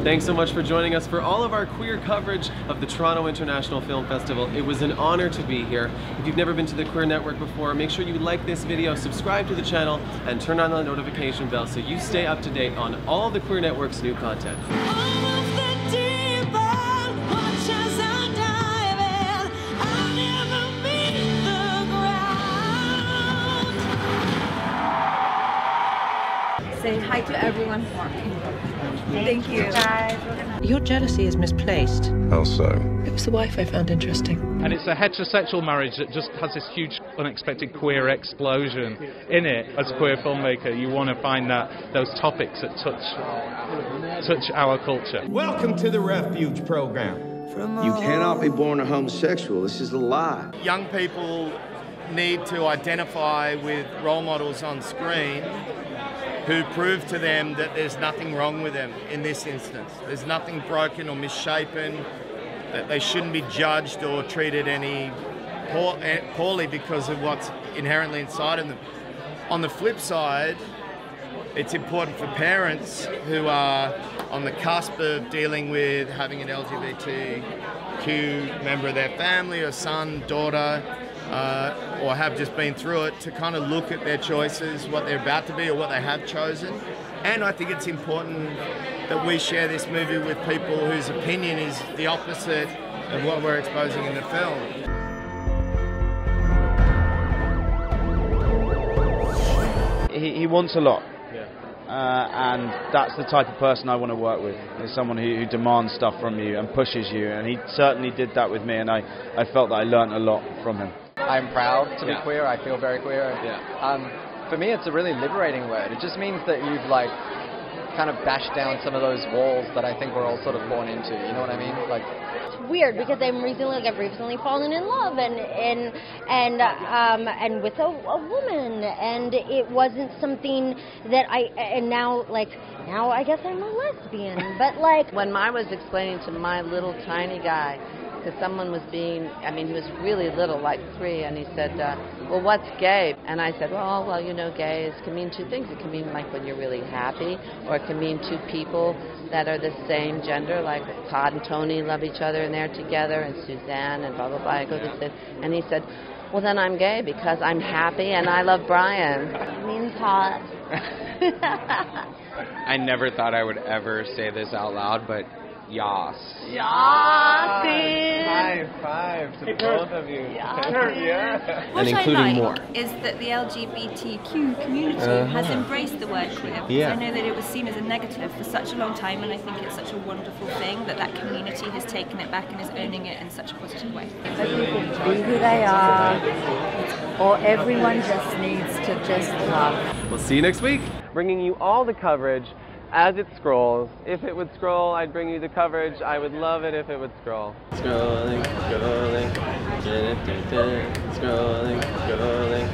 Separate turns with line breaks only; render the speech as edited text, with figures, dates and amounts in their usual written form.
Thanks so much for joining us for all of our queer coverage of the Toronto International Film Festival. It was an honor to be here. If you've never been to the Queer Network before, make sure you like this video, subscribe to the channel, and turn on the notification bell so you stay up to date on all the Queer Network's new content.
Say hi to everyone for me. Thank you. Guys.
Your jealousy is misplaced.
How so?
It was the wife I found interesting.
And it's a heterosexual marriage that just has this huge, unexpected queer explosion in it. As a queer filmmaker, you want to find those topics that touch our culture.
Welcome to the Refuge Program.
You cannot be born a homosexual. This is a lie.
Young people need to identify with role models on screen who prove to them that there's nothing wrong with them in this instance. There's nothing broken or misshapen, that they shouldn't be judged or treated any poorly because of what's inherently inside of them. On the flip side, it's important for parents who are on the cusp of dealing with having an LGBTQ member of their family, or son, daughter, or have just been through it, to kind of look at their choices, what they're about to be or what they have chosen. And I think it's important that we share this movie with people whose opinion is the opposite of what we're exposing in the film.
He wants a lot. And that's the type of person I want to work with, is someone who demands stuff from you and pushes you, and he certainly did that with me, and I felt that I learned a lot from him.
I'm proud to be queer. I feel very queer. For me, it's a really liberating word. It just means that you've kind of bashed down some of those walls that I think we're all sort of born into. You know what I mean?
It's weird because I've recently fallen in love and with a woman, and it wasn't something that now I guess I'm a lesbian. But
when I was explaining to my little tiny guy, because someone was he was really little, like 3, and he said, well, what's gay? And I said, well, gay can mean 2 things. It can mean like when you're really happy, or it can mean 2 people that are the same gender, like Todd and Tony love each other and they're together, and Suzanne and blah, blah, blah. I go to this, and he said, well, then I'm gay because I'm happy and I love Brian.
It means hot.
I never thought I would ever say this out loud, but yas.
Yas,
High five to both of you.
Yeah.
What I like is that the LGBTQ community has embraced the word queer. Because I know that it was seen as a negative for such a long time, and I think it's such a wonderful thing that community has taken it back and is owning it in such a positive way.
Let people be who they are, or everyone just needs to just love.
We'll see you next week, bringing you all the coverage as it scrolls. If it would scroll, I'd bring you the coverage. I would love it if it would scroll. Scrolling, scrolling, scrolling, scrolling.